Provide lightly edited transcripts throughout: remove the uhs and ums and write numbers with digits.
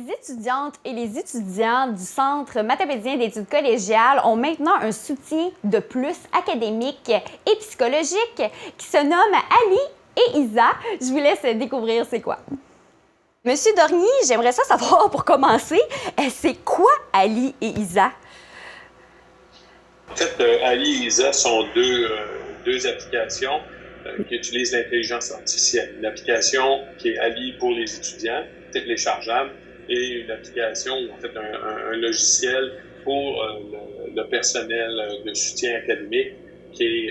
Les étudiantes et les étudiants du Centre matapédien d'études collégiales ont maintenant un soutien de plus académique et psychologique qui se nomme Ali et Isa. Je vous laisse découvrir c'est quoi. Monsieur Dornier, j'aimerais ça savoir pour commencer, c'est quoi Ali et Isa? En fait, Ali et Isa sont deux applications qui utilisent l'intelligence artificielle. Une application qui est Ali pour les étudiants, téléchargeable, et une application, en fait, un logiciel pour le personnel de soutien académique qui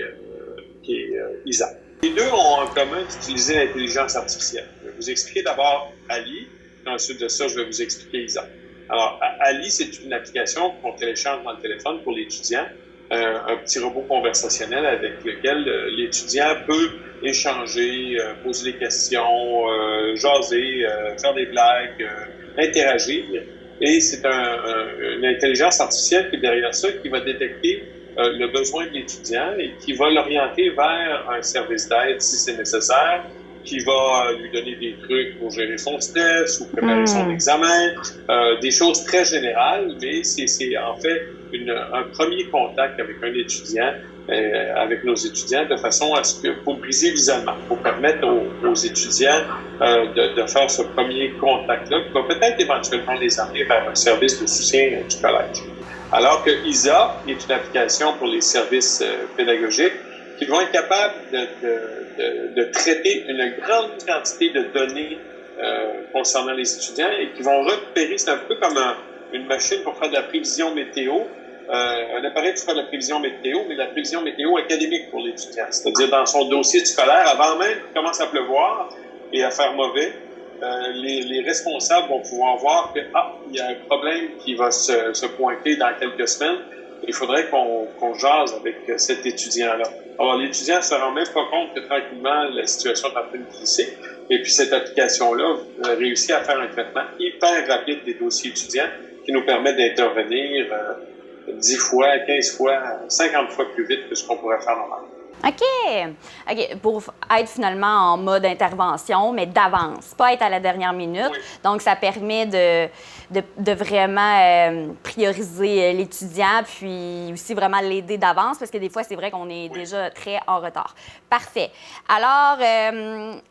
est ISA. Les deux ont en commun d'utiliser l'intelligence artificielle. Je vais vous expliquer d'abord Ali, et ensuite de ça, je vais vous expliquer ISA. Alors, Ali, c'est une application qu'on télécharge dans le téléphone pour l'étudiant, un petit robot conversationnel avec lequel l'étudiant peut échanger, poser des questions, jaser, faire des blagues, interagir. Et c'est une intelligence artificielle qui est derrière ça, qui va détecter le besoin de l'étudiant et qui va l'orienter vers un service d'aide si c'est nécessaire, qui va lui donner des trucs pour gérer son stress ou préparer son examen, des choses très générales, mais c'est en fait un premier contact avec un étudiant, avec nos étudiants, de façon à ce que, pour briser l'isolement, pour permettre aux étudiants de faire ce premier contact-là, qui va peut-être éventuellement les amener vers un service de soutien du collège. Alors que ISA est une application pour les services pédagogiques qui vont être capables de traiter une grande quantité de données concernant les étudiants et qui vont repérer, c'est un peu comme une machine pour faire de la prévision météo, un appareil pour faire de la prévision météo, mais la prévision météo académique pour l'étudiant. C'est-à-dire dans son dossier scolaire, avant même qu'il commence à pleuvoir et à faire mauvais, les responsables vont pouvoir voir que il y a un problème qui va se pointer dans quelques semaines. Il faudrait qu'on jase avec cet étudiant-là. Alors, l'étudiant ne se rend même pas compte que tranquillement, la situation est en train de glisser. Et puis, cette application-là réussit à faire un traitement hyper rapide des dossiers étudiants qui nous permet d'intervenir 10 fois, 15 fois, 50 fois plus vite que ce qu'on pourrait faire normalement. OK. Pour être finalement en mode intervention, mais d'avance, pas être à la dernière minute. Oui. Donc, ça permet de vraiment prioriser l'étudiant, puis aussi vraiment l'aider d'avance, parce que des fois, c'est vrai qu'on est déjà très en retard. Parfait. Alors,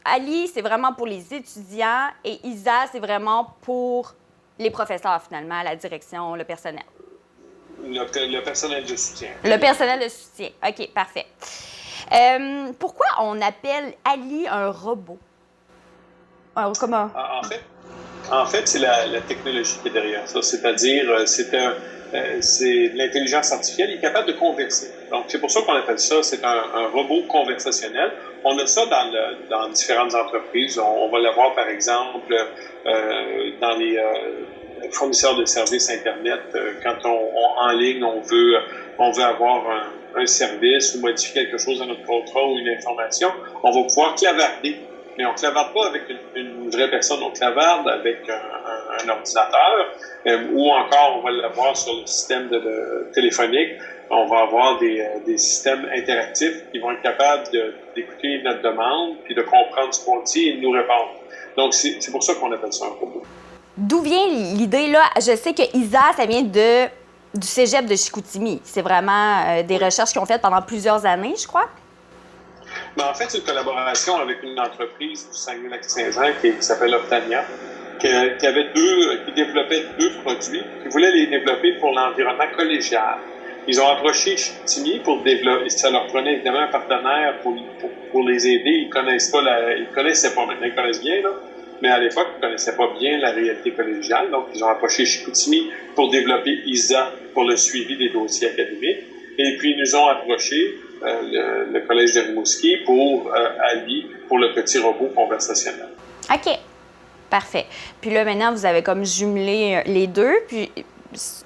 Ali, c'est vraiment pour les étudiants et Isa, c'est vraiment pour les professeurs, finalement, la direction, le personnel. Le personnel de soutien. Le personnel de soutien. OK, parfait. Pourquoi on appelle Ali un robot? Comment? En fait, c'est la technologie qui est derrière ça. C'est-à-dire, c'est l'intelligence artificielle. Il est capable de converser. Donc, c'est pour ça qu'on appelle ça, c'est un robot conversationnel. On a ça dans différentes entreprises. On va l'avoir, par exemple, dans les fournisseurs de services Internet. Quand en ligne, on veut avoir un service ou modifier quelque chose dans notre contrat ou une information, on va pouvoir clavarder. Mais on ne clavarde pas avec une vraie personne, on clavarde avec un ordinateur ou encore on va l'avoir sur le système téléphonique. On va avoir des systèmes interactifs qui vont être capables d'écouter notre demande puis de comprendre ce qu'on dit et de nous répondre. Donc, c'est pour ça qu'on appelle ça un robot. D'où vient l'idée, là? Je sais que ISA, ça vient du cégep de Chicoutimi. C'est vraiment des recherches qu'ils ont faites pendant plusieurs années, je crois. Ben, en fait, c'est une collaboration avec une entreprise du Saguenay-Lac-Saint-Jean qui s'appelle Optania, qui développait deux produits, qui voulait les développer pour l'environnement collégial. Ils ont approché Chicoutimi pour développer. Ça leur prenait évidemment un partenaire pour les aider. Ils connaissaient pas, maintenant ils connaissent bien, là. Mais à l'époque, ils ne connaissaient pas bien la réalité collégiale. Donc, ils ont approché Chicoutimi pour développer ISA pour le suivi des dossiers académiques. Et puis, ils nous ont approché le Collège de Rimouski pour Ali, pour le petit robot conversationnel. OK. Parfait. Puis là, maintenant, vous avez comme jumelé les deux. Puis,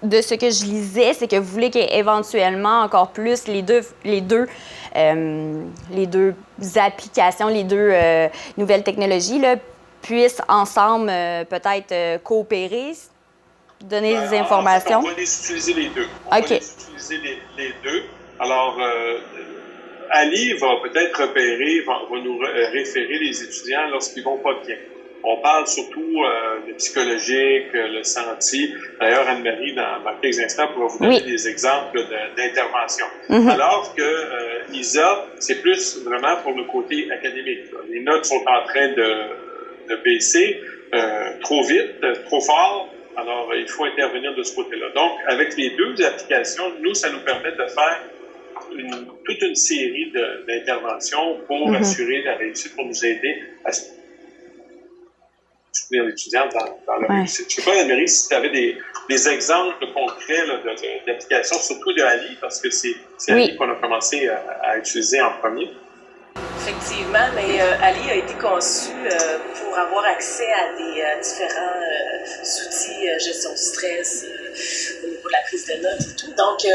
de ce que je lisais, c'est que vous voulez qu'éventuellement, encore plus, les deux applications, les deux nouvelles technologies, là, puissent ensemble peut-être coopérer, donner des informations? En fait, on va les utiliser les deux. OK. Va les utiliser les deux. Alors, Ali va peut-être repérer, va nous référer les étudiants lorsqu'ils vont pas bien. On parle surtout le psychologique, le senti. D'ailleurs, Anne-Marie, dans quelques instants, pourra vous donner des exemples d'intervention. Alors que ISA, c'est plus vraiment pour le côté académique. Les notes sont en train de baisser trop vite, trop fort. Alors, il faut intervenir de ce côté-là. Donc, avec les deux applications, nous, ça nous permet de faire toute une série d'interventions pour assurer la réussite, pour nous aider à soutenir l'étudiant dans la réussite. Je ne sais pas, Anne-Marie, si tu avais des exemples concrets d'applications, surtout de Ali, parce que c'est Ali qu'on a commencé à utiliser en premier. Effectivement, mais Ali a été conçu pour avoir accès à des différents outils, gestion du stress, au niveau de la prise de notes et tout. Donc,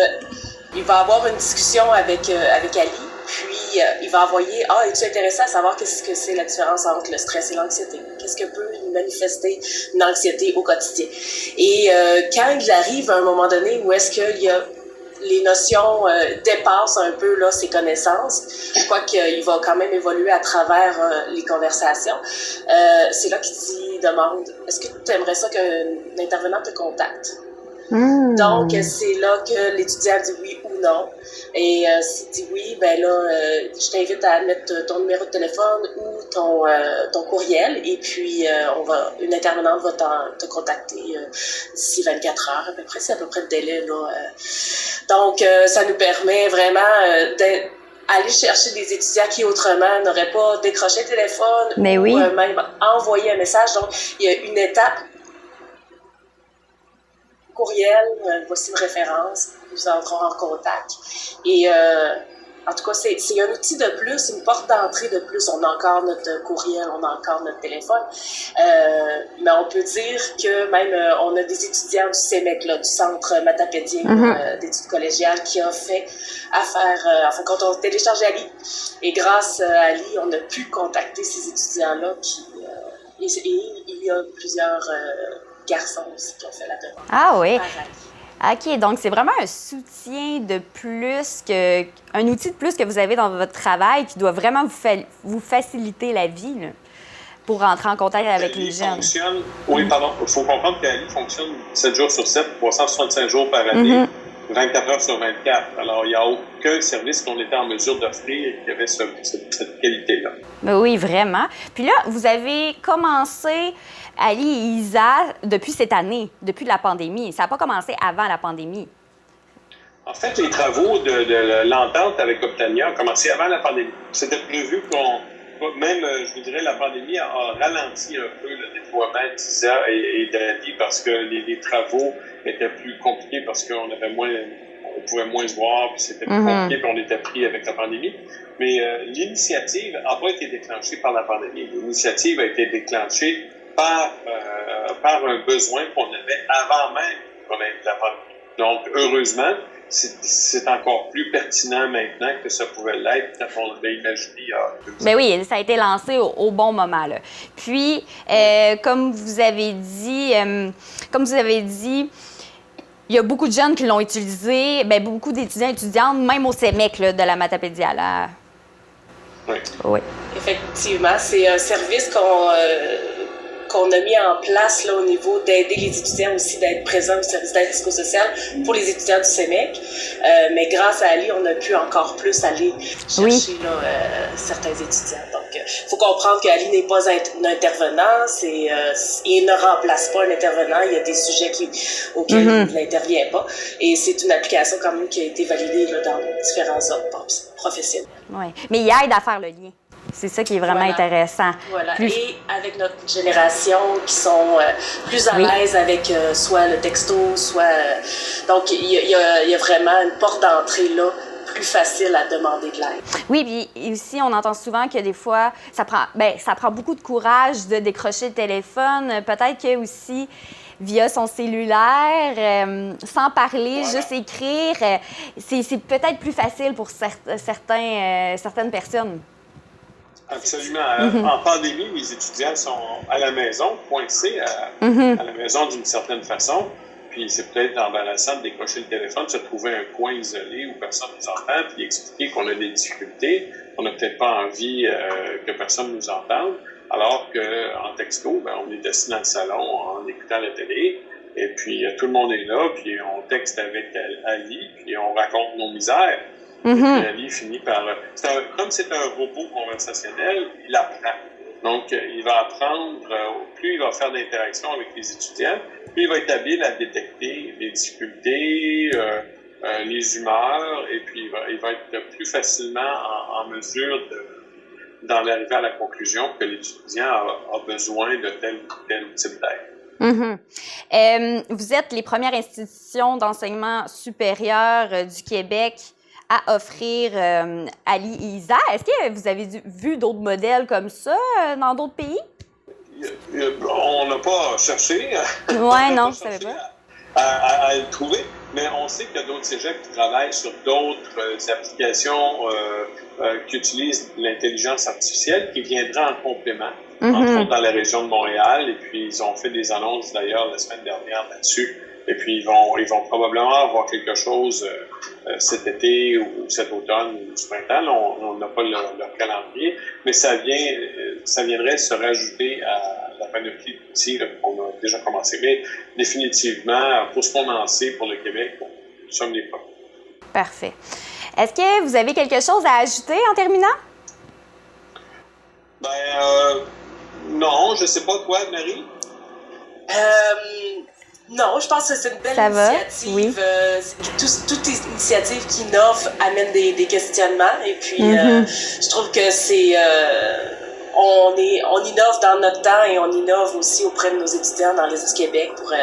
il va avoir une discussion avec Ali, puis il va envoyer « Ah, es-tu intéressé à savoir qu'est-ce que c'est la différence entre le stress et l'anxiété? Qu'est-ce que peut manifester une anxiété au quotidien? » Et quand il arrive à un moment donné où est-ce qu'il y a les notions dépassent un peu là, ses connaissances, je crois qu'il va quand même évoluer à travers les conversations. C'est là qu'il demande « Est-ce que tu aimerais ça qu'un intervenant te contacte? » Donc, c'est là que l'étudiant dit oui ou non. Et s'il dit oui, ben là, je t'invite à mettre ton numéro de téléphone ou ton courriel. Et puis, une intervenante va te contacter d'ici 24 heures à peu près. C'est à peu près le délai, là. Donc, ça nous permet vraiment d'aller chercher des étudiants qui autrement n'auraient pas décroché le téléphone ou même envoyé un message. Donc, il y a une étape. Courriel, voici une référence, nous entrerons en contact. Et en tout cas, c'est un outil de plus, une porte d'entrée de plus. On a encore notre courriel, on a encore notre téléphone. Mais on peut dire que même on a des étudiants du CEMEC, là, du Centre matapédien d'études collégiales, qui a fait affaire, enfin, quand on télécharge Ali. Et grâce à Ali, on a pu contacter ces étudiants-là. Et il y a plusieurs garçons aussi qui ont fait la demande. Ah oui. OK, donc c'est vraiment un soutien de plus, un outil de plus que vous avez dans votre travail qui doit vraiment vous faciliter la vie là, pour rentrer en contact avec les jeunes. Oui, pardon. Il faut comprendre qu'Ali fonctionne 7 jours sur 7, 365 jours par année, 24 heures sur 24. Alors, il n'y a aucun service qu'on était en mesure d'offrir qui avait cette qualité-là. Ben oui, vraiment. Puis là, vous avez commencé Ali et ISA depuis cette année, depuis la pandémie. Ça n'a pas commencé avant la pandémie. En fait, les travaux de l'entente avec Optania ont commencé avant la pandémie. C'était prévu même, je vous dirais, la pandémie a ralenti un peu le déploiement d'ISA et d'ALI parce que les travaux étaient plus compliqués parce qu'on pouvait moins se voir, puis c'était plus compliqué, puis on était pris avec la pandémie. Mais l'initiative n'a pas été déclenchée par la pandémie. L'initiative a été déclenchée par un besoin qu'on avait avant même qu'on ait la pandémie. Donc, heureusement, c'est encore plus pertinent maintenant que ça pouvait l'être quand on l'avait imaginé il y a 2 ans. Ben oui, ça a été lancé au bon moment. Là. Puis, comme vous avez dit, il y a beaucoup de jeunes qui l'ont utilisé, ben beaucoup d'étudiants et étudiantes, même au CEMEC là, de la Matapédia. Là. Oui. Effectivement, c'est un service qu'on a mis en place là, au niveau d'aider les étudiants aussi, d'être présents au service d'aide psychosociale pour les étudiants du CEMEC. Mais grâce à Ali, on a pu encore plus aller chercher certains étudiants. Donc, il faut comprendre qu'Ali n'est pas un intervenant, il ne remplace pas un intervenant. Il y a des sujets auxquels il n'intervient pas. Et c'est une application quand même qui a été validée là, dans différents ordres professionnels. Oui, mais il aide à faire le lien. C'est ça qui est vraiment intéressant. Voilà. Et avec notre génération qui sont plus à l'aise avec soit le texto, soit... donc, il y a vraiment une porte d'entrée là, plus facile à demander de l'aide. Oui, puis aussi, on entend souvent que des fois, ça prend beaucoup de courage de décrocher le téléphone. Peut-être que aussi, via son cellulaire, sans parler, juste écrire, c'est peut-être plus facile pour certaines personnes. Absolument. En pandémie, les étudiants sont à la maison, coincés à la maison d'une certaine façon. Puis c'est peut-être embarrassant de décrocher le téléphone, de se trouver un coin isolé où personne ne nous entend, puis expliquer qu'on a des difficultés, qu'on n'a peut-être pas envie que personne nous entende. Alors qu'en texto, ben, on est assis dans le salon en écoutant la télé, et puis tout le monde est là, puis on texte avec Ali, puis on raconte nos misères. Et puis Ali finit par... comme c'est un robot conversationnel, il apprend. Donc, il va apprendre, plus il va faire d'interactions avec les étudiants, plus il va être habile à détecter les difficultés, les humeurs, et puis il va être plus facilement en mesure d'en arriver à la conclusion que l'étudiant a besoin de tel ou tel type d'aide. Vous êtes les premières institutions d'enseignement supérieur du Québec à offrir Ali et Isa. Est-ce que vous avez vu d'autres modèles comme ça dans d'autres pays? On n'a pas cherché. Oui, non, je ne savais pas. À le trouver, mais on sait qu'il y a d'autres cégeps qui travaillent sur d'autres applications qui utilisent l'intelligence artificielle qui viendraient en complément, entre autres dans la région de Montréal, et puis ils ont fait des annonces d'ailleurs la semaine dernière là-dessus, et puis ils vont probablement avoir quelque chose cet été ou cet automne ou ce printemps. Là, on n'a pas leur calendrier, mais ça viendrait se rajouter à la panoplie d'outils qu'on a déjà commencé. Mais définitivement, pour ce qu'on en sait pour le Québec, nous sommes les premiers. Parfait. Est-ce que vous avez quelque chose à ajouter en terminant? Non, je ne sais pas, toi, Marie? Non, je pense que c'est une belle initiative. Oui. Toute initiative qui innove amène des questionnements. Et puis, je trouve que c'est... on innove dans notre temps et on innove aussi auprès de nos étudiants dans l'Est du Québec pour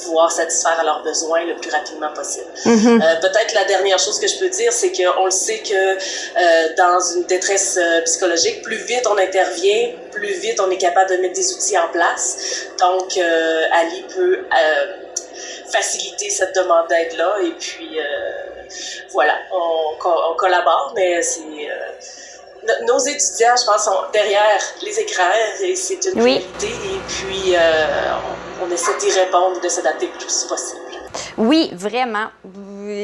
pouvoir satisfaire à leurs besoins le plus rapidement possible. Peut-être la dernière chose que je peux dire, c'est qu'on le sait que dans une détresse psychologique, plus vite on intervient, plus vite on est capable de mettre des outils en place. Donc, Ali peut faciliter cette demande d'aide-là. Et puis, voilà, on collabore, mais c'est... nos étudiants, je pense, sont derrière les écrans et c'est une réalité. Et puis, on essaie d'y répondre, de s'adapter le plus possible. Oui, vraiment.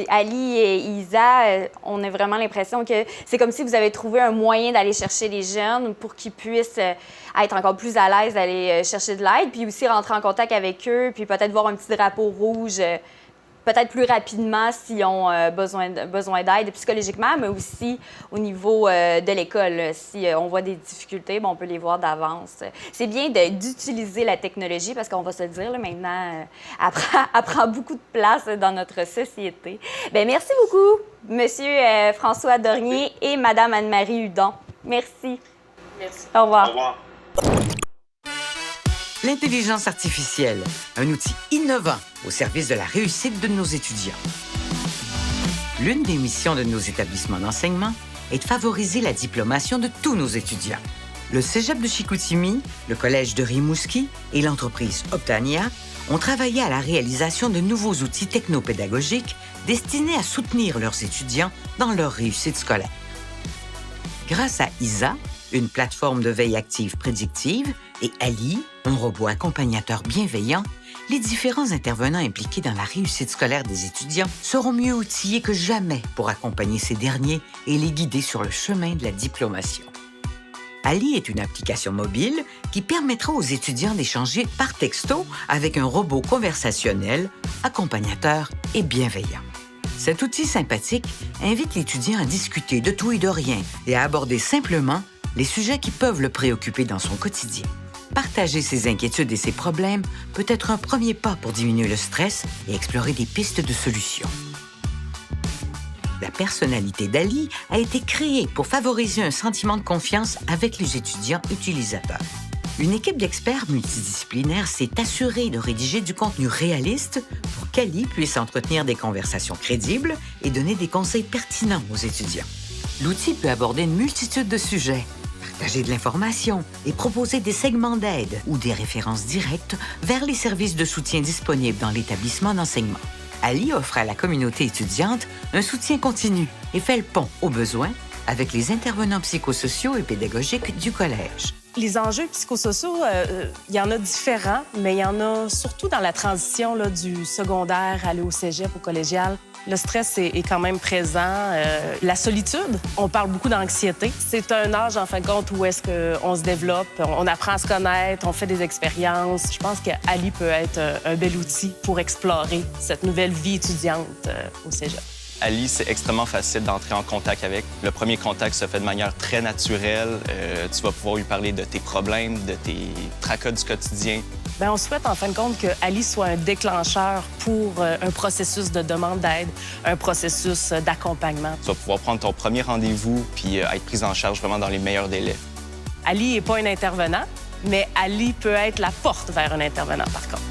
Ali et Isa, on a vraiment l'impression que c'est comme si vous avez trouvé un moyen d'aller chercher les jeunes pour qu'ils puissent être encore plus à l'aise d'aller chercher de l'aide, puis aussi rentrer en contact avec eux, puis peut-être voir un petit drapeau rouge peut-être plus rapidement s'ils ont besoin d'aide psychologiquement, mais aussi au niveau de l'école. Si on voit des difficultés, on peut les voir d'avance. C'est bien d'utiliser la technologie parce qu'on va se le dire, là, maintenant, elle prend beaucoup de place dans notre société. Bien, merci beaucoup, Monsieur François Dornier et Madame Anne-Marie Hudon. Merci. Merci. Au revoir. Au revoir. L'intelligence artificielle, un outil innovant au service de la réussite de nos étudiants. L'une des missions de nos établissements d'enseignement est de favoriser la diplomation de tous nos étudiants. Le Cégep de Chicoutimi, le Collège de Rimouski et l'entreprise Optania ont travaillé à la réalisation de nouveaux outils technopédagogiques destinés à soutenir leurs étudiants dans leur réussite scolaire. Grâce à ISA, une plateforme de veille active prédictive, et Ali, un robot accompagnateur bienveillant, les différents intervenants impliqués dans la réussite scolaire des étudiants seront mieux outillés que jamais pour accompagner ces derniers et les guider sur le chemin de la diplomation. Ali est une application mobile qui permettra aux étudiants d'échanger par texto avec un robot conversationnel, accompagnateur et bienveillant. Cet outil sympathique invite l'étudiant à discuter de tout et de rien et à aborder simplement les sujets qui peuvent le préoccuper dans son quotidien. Partager ses inquiétudes et ses problèmes peut être un premier pas pour diminuer le stress et explorer des pistes de solutions. La personnalité d'Ali a été créée pour favoriser un sentiment de confiance avec les étudiants utilisateurs. Une équipe d'experts multidisciplinaires s'est assurée de rédiger du contenu réaliste pour qu'Ali puisse entretenir des conversations crédibles et donner des conseils pertinents aux étudiants. L'outil peut aborder une multitude de sujets, partager de l'information et proposer des segments d'aide ou des références directes vers les services de soutien disponibles dans l'établissement d'enseignement. Ali offre à la communauté étudiante un soutien continu et fait le pont aux besoins avec les intervenants psychosociaux et pédagogiques du collège. Les enjeux psychosociaux, il y en a différents, mais il y en a surtout dans la transition là, du secondaire, aller au cégep, au collégial. Le stress est quand même présent. La solitude, on parle beaucoup d'anxiété. C'est un âge, en fin de compte, où est-ce qu'on se développe, on apprend à se connaître, on fait des expériences. Je pense qu'Ali peut être un bel outil pour explorer cette nouvelle vie étudiante au cégep. Ali, c'est extrêmement facile d'entrer en contact avec. Le premier contact se fait de manière très naturelle. Tu vas pouvoir lui parler de tes problèmes, de tes tracas du quotidien. Bien, on souhaite en fin de compte que Ali soit un déclencheur pour un processus de demande d'aide, un processus d'accompagnement. Tu vas pouvoir prendre ton premier rendez-vous puis être prise en charge vraiment dans les meilleurs délais. Ali n'est pas un intervenant, mais Ali peut être la porte vers un intervenant, par contre.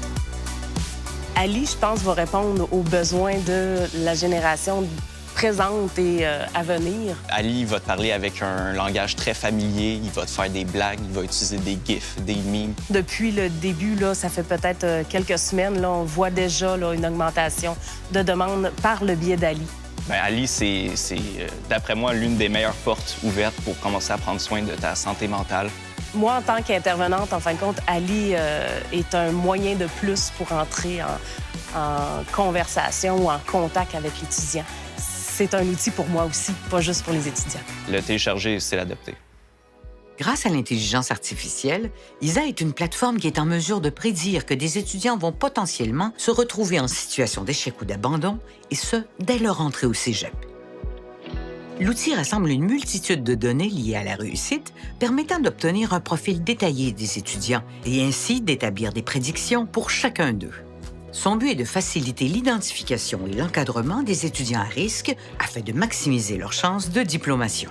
Ali, je pense, va répondre aux besoins de la génération présente et à venir. Ali va te parler avec un langage très familier, il va te faire des blagues, il va utiliser des gifs, des memes. Depuis le début, là, ça fait peut-être quelques semaines, là, on voit déjà là, une augmentation de demandes par le biais d'Ali. Bien, Ali, c'est d'après moi, l'une des meilleures portes ouvertes pour commencer à prendre soin de ta santé mentale. Moi, en tant qu'intervenante, en fin de compte, Ali est un moyen de plus pour entrer en conversation ou en contact avec l'étudiant. C'est un outil pour moi aussi, pas juste pour les étudiants. Le télécharger, c'est l'adopter. Grâce à l'intelligence artificielle, ISA est une plateforme qui est en mesure de prédire que des étudiants vont potentiellement se retrouver en situation d'échec ou d'abandon, et ce, dès leur entrée au cégep. L'outil rassemble une multitude de données liées à la réussite, permettant d'obtenir un profil détaillé des étudiants et ainsi d'établir des prédictions pour chacun d'eux. Son but est de faciliter l'identification et l'encadrement des étudiants à risque afin de maximiser leurs chances de diplomation.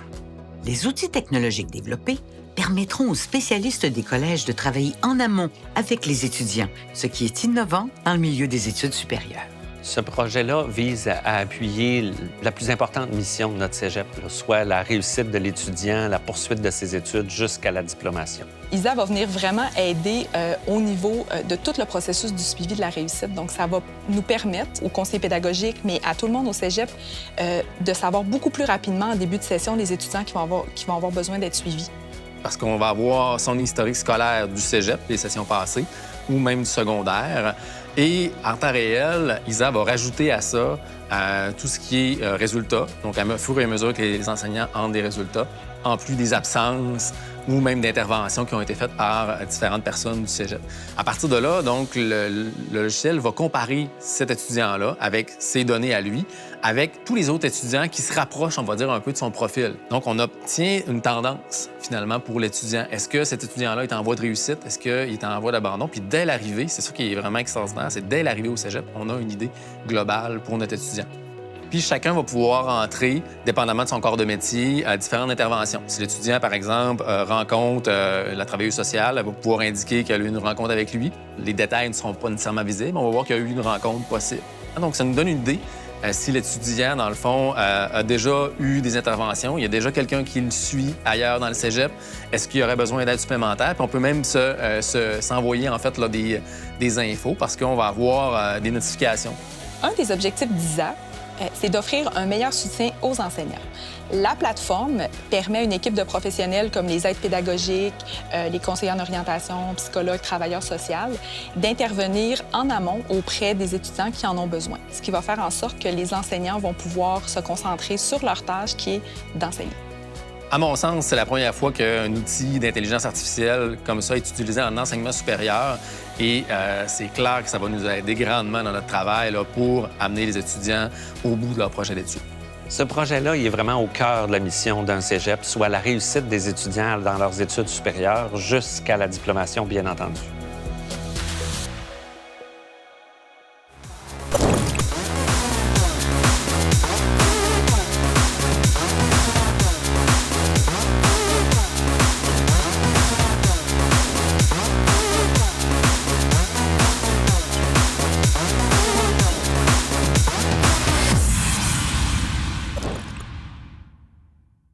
Les outils technologiques développés permettront aux spécialistes des collèges de travailler en amont avec les étudiants, ce qui est innovant dans le milieu des études supérieures. Ce projet-là vise à appuyer la plus importante mission de notre cégep, là, soit la réussite de l'étudiant, la poursuite de ses études jusqu'à la diplomation. ISA va venir vraiment aider au niveau de tout le processus du suivi de la réussite. Donc, ça va nous permettre, aux conseillers pédagogiques, mais à tout le monde au cégep, de savoir beaucoup plus rapidement en début de session les étudiants qui vont avoir besoin d'être suivis. Parce qu'on va avoir son historique scolaire du cégep, des sessions passées, ou même du secondaire. Et en temps réel, ISA va rajouter à ça tout ce qui est résultats, donc à fur et à mesure que les enseignants ont des résultats, en plus des absences ou même d'interventions qui ont été faites par différentes personnes du cégep. À partir de là, donc, le logiciel va comparer cet étudiant-là avec ses données à lui, avec tous les autres étudiants qui se rapprochent, on va dire, un peu de son profil. Donc, on obtient une tendance, finalement, pour l'étudiant. Est-ce que cet étudiant-là est en voie de réussite? Est-ce qu'il est en voie d'abandon? Puis dès l'arrivée, c'est ça qui est vraiment extraordinaire, c'est dès l'arrivée au cégep, on a une idée globale pour notre étudiant. Puis chacun va pouvoir entrer, dépendamment de son corps de métier, à différentes interventions. Si l'étudiant, par exemple, rencontre la travailleuse sociale, elle va pouvoir indiquer qu'elle a eu une rencontre avec lui. Les détails ne seront pas nécessairement visibles, mais on va voir qu'il y a eu une rencontre possible. Donc, ça nous donne une idée. Si l'étudiant, dans le fond, a déjà eu des interventions, il y a déjà quelqu'un qui le suit ailleurs dans le cégep, est-ce qu'il y aurait besoin d'aide supplémentaire? Puis on peut même s'envoyer, en fait, là, des infos parce qu'on va avoir des notifications. Un des objectifs d'ISA, c'est d'offrir un meilleur soutien aux enseignants. La plateforme permet à une équipe de professionnels comme les aides pédagogiques, les conseillers en orientation, psychologues, travailleurs sociaux, d'intervenir en amont auprès des étudiants qui en ont besoin, ce qui va faire en sorte que les enseignants vont pouvoir se concentrer sur leur tâche qui est d'enseigner. À mon sens, c'est la première fois qu'un outil d'intelligence artificielle comme ça est utilisé en enseignement supérieur et c'est clair que ça va nous aider grandement dans notre travail là, pour amener les étudiants au bout de leur projet d'études. Ce projet-là, il est vraiment au cœur de la mission d'un cégep, soit la réussite des étudiants dans leurs études supérieures jusqu'à la diplomation, bien entendu.